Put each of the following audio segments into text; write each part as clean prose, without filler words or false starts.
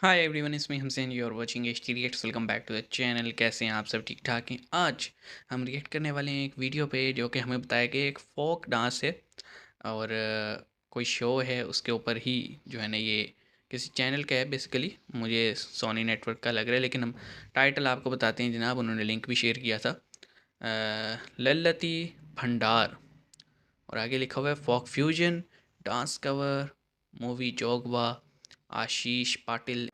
हाय everyone, इसमें हमसेन you are watching H T reacts. Welcome back to the channel. कैसे हैं आप सब? ठीक ठाक हैं। आज हम रिएक्ट करने वाले हैं एक वीडियो पे जो कि हमें बताया कि एक फोक डांस है और कोई शो है उसके ऊपर ही जो है ना, ये किसी चैनल का है बेसिकली। मुझे सोनी नेटवर्क का लग रहा है, लेकिन हम टाइटल आपको बताते हैं जनाब। उन्होंने लिंक भी शेयर किया था। लल्लती भंडार, और आगे लिखा हुआ है folk fusion dance cover movie जोगवा आशीष पाटिल।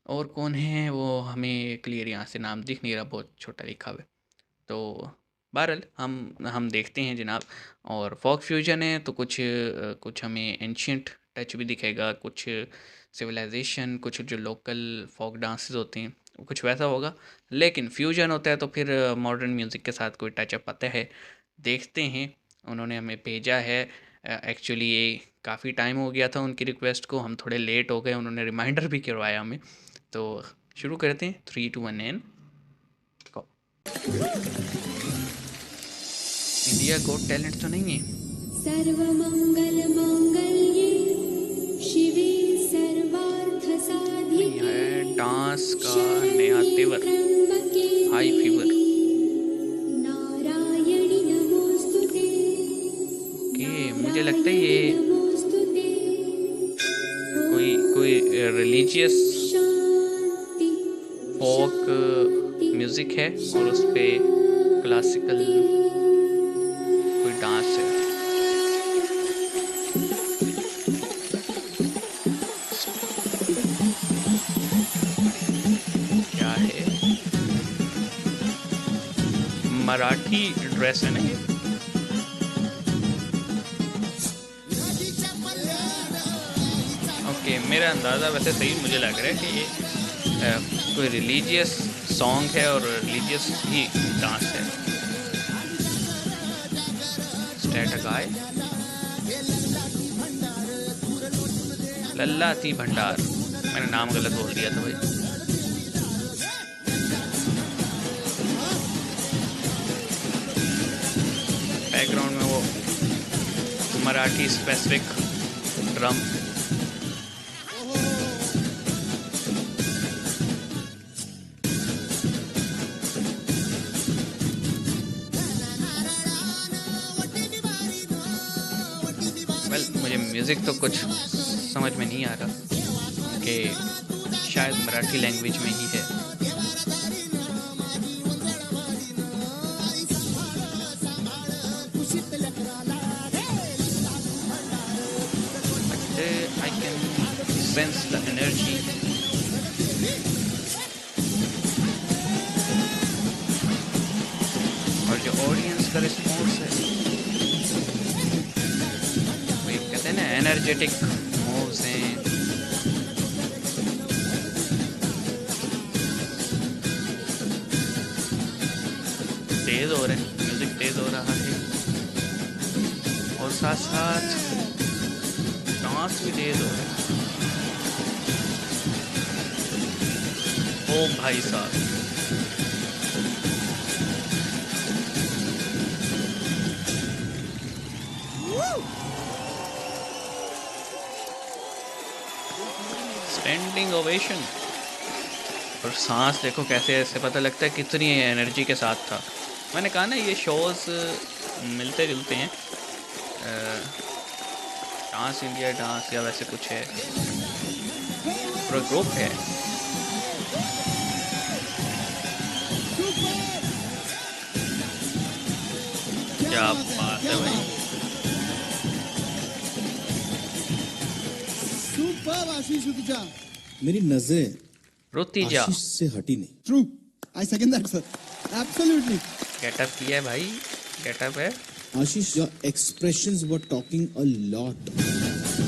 और कौन है वो हमें क्लियर यहाँ से नाम दिख नहीं रहा, बहुत छोटा लिखा हुआ है। तो बहरहाल हम देखते हैं जनाब। और फॉक फ्यूजन है तो कुछ हमें एंशियंट टच भी दिखेगा, कुछ सिविलाइजेशन, कुछ जो लोकल फोक डांसेस होते हैं वो कुछ वैसा होगा। लेकिन फ्यूजन होता है तो फिर मॉडर्न म्यूज़िक के साथ कोई टचअप आता है। देखते हैं। उन्होंने हमें भेजा है। एक्चुअली ये काफ़ी टाइम हो गया था उनकी रिक्वेस्ट को, हम थोड़े लेट हो गए, उन्होंने रिमाइंडर भी करवाया हमें। तो शुरू करते हैं। 3 2 1 एन को। इंडिया गोट टैलेंट तो नहीं है। सर्वमंगल मांगल्ये शिवे सर्वार्थ नहीं साधिके है डांस का नया शरण्ये तेवर। त्र्यंबके हाई फीवर। नारायणि नमोस्तुते ओके, मुझे लगता है नारायणि ये नमोस्तुते। कोई रिलीजियस ॐ शान्ति फोक शान्ति म्यूज़िक है और उस पे क्लासिकल शान्ति। कोई डांस है। क्या है? मराठी ड्रेस है ना ये? ओके, मेरा अंदाज़ा वैसे सही मुझे लग रहा है कि ये कोई रिलीजियस सॉन्ग है और रिलीजियस ही डांस है। स्टेट गाय लल्ला थी भंडार। मैंने नाम गलत बोल दिया था भाई। बैकग्राउंड में वो मराठी स्पेसिफिक ड्रम। वेल, मुझे म्यूज़िक तो कुछ समझ में नहीं आ रहा कि शायद मराठी लैंग्वेज में ही है। But I can sense the energy. और जो ऑडियंस का रिस्पॉन्स है, वो एक कहते हैं ना एनर्जेटिक मूव्स हैं। तेज़ हो रहे हैं, म्यूज़िक तेज़ हो रहा है और साथ साथ डांस भी तेज़ हो रहा है। ओ भाई साहब, स्टैंडिंग ओवेशन। और सांस देखो कैसे, ऐसे पता लगता है कितनी एनर्जी के साथ था। मैंने कहा ना ये शोज़ मिलते जुलते हैं। डांस इंडिया डांस या वैसे कुछ है, पूरा ग्रुप है। क्या बात है भाई। सुपर आशीष ऋतुजा, मेरी नजरें रुतिजा आशीष से हटी नहीं। True, I second that sir, absolutely. Getup किया है भाई, गेटअप है। Ashish, your expressions were talking a lot.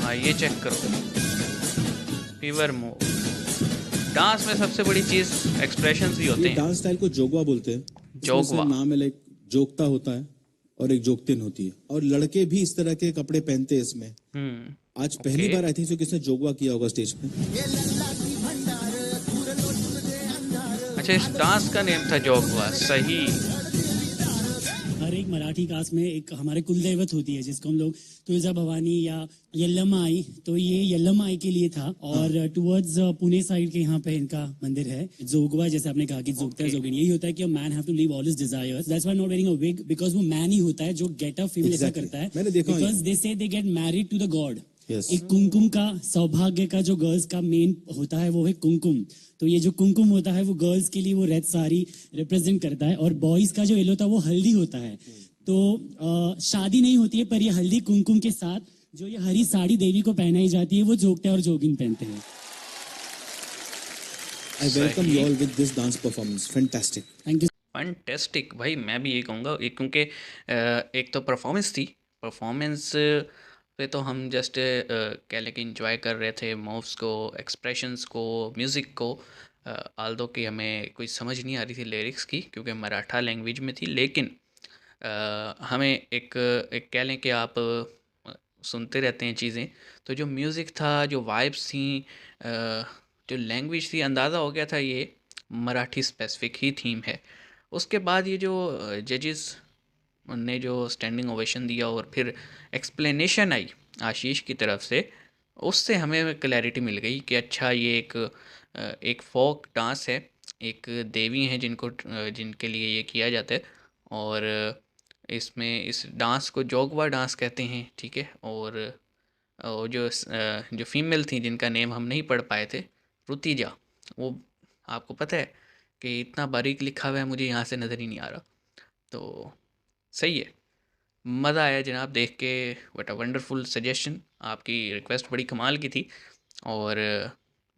हाँ, ये चेक करो, फीवर मूव। डांस में सबसे बड़ी चीज़ एक्सप्रेशंस ही होते ये हैं। डांस स्टाइल को जोगवा बोलते हैं। जोगवा। इसमें से नाम है, लाइक जोगता होता है और एक जोगतिन होती है, और लड़के भी इस तरह के कपड़े पहनते हैं इसमें। आज पहली बार आई थिंक सो किसने जोगवा किया होगा स्टेज पे। अच्छा, इस डांस का नेम था जोगवा, सही। हर एक मराठी कास्ट में एक हमारे कुल देवत होती है जिसको हम लोग तुळजा भवानी या यल्लमाई, तो ये यल्लमाई के लिए था। और टुवर्ड्स पुणे साइड के यहाँ पे इनका मंदिर है। जोगवा, जैसे आपने कहा कि जोगता है जोगिन, यही होता है कि man have to leave all his desires, that's why not wearing a wig, because वो मैन ही होता है जो गेट अप फीमेल ऐसा Exactly. करता है, मैंने देखा because they say they get married to the god. Yes. एक कुमकुम का, सौभाग्य का जो गर्ल्स का मेन होता है वो है कुमकुम। तो ये जो कुमकुम होता है वो गर्ल्स के लिए वो रेड साड़ी रिप्रेजेंट करता है, और बॉयज का जो येलो होता है वो हल्दी होता है। तो शादी नहीं होती है, पर ये हल्दी कुमकुम के साथ जो ये हरी साड़ी देवी को पहनाई जाती है वो जोगता और जोगिन पहनते हैं। I welcome सही। you all with this dance performance. Fantastic. Thank you. Fantastic भाई, मैं भी यही कहूँगा। एक क्योंकि एक तो परफॉर्मेंस थी, परफॉर्मेंस पे तो हम जस्ट कह लें कि इंजॉय कर रहे थे मूव्स को, एक्सप्रेशंस को, म्यूज़िक को। आल्दो कि हमें कोई समझ नहीं आ रही थी लिरिक्स की क्योंकि मराठा लैंग्वेज में थी, लेकिन हमें एक कह लें कि आप सुनते रहते हैं चीज़ें, तो जो म्यूज़िक था, जो वाइब्स थी, जो लैंग्वेज थी, अंदाज़ा हो गया था ये मराठी स्पेसिफिक ही थीम है। उसके बाद ये जो जजेस ने जो स्टैंडिंग ओवेशन दिया और फिर एक्सप्लेनेशन आई आशीष की तरफ से, उससे हमें क्लैरिटी मिल गई कि अच्छा ये एक फोक डांस है, एक देवी हैं जिनके लिए ये किया जाता है। और इसमें इस डांस को जोगवा डांस कहते हैं, ठीक है। और जो फीमेल थी जिनका नेम हम नहीं पढ़ पाए थे, रुतिजा, वो आपको पता है कि इतना बारीक लिखा हुआ है, मुझे यहाँ से नज़र ही नहीं आ रहा। तो सही है, मज़ा आया जनाब देख के। व्हाट अ वंडरफुल सजेशन, आपकी रिक्वेस्ट बड़ी कमाल की थी। और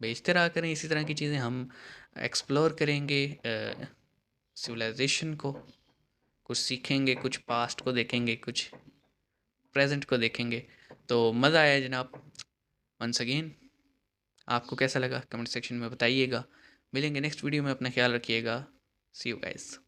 भेजते रहा करें इसी तरह की चीज़ें, हम एक्सप्लोर करेंगे सिविलाइजेशन को, कुछ सीखेंगे, कुछ पास्ट को देखेंगे, कुछ प्रेजेंट को देखेंगे। तो मज़ा आया जनाब। वंस अगेन, आपको कैसा लगा कमेंट सेक्शन में बताइएगा। मिलेंगे नेक्स्ट वीडियो में, अपना ख्याल रखिएगा। सी यू गाइस।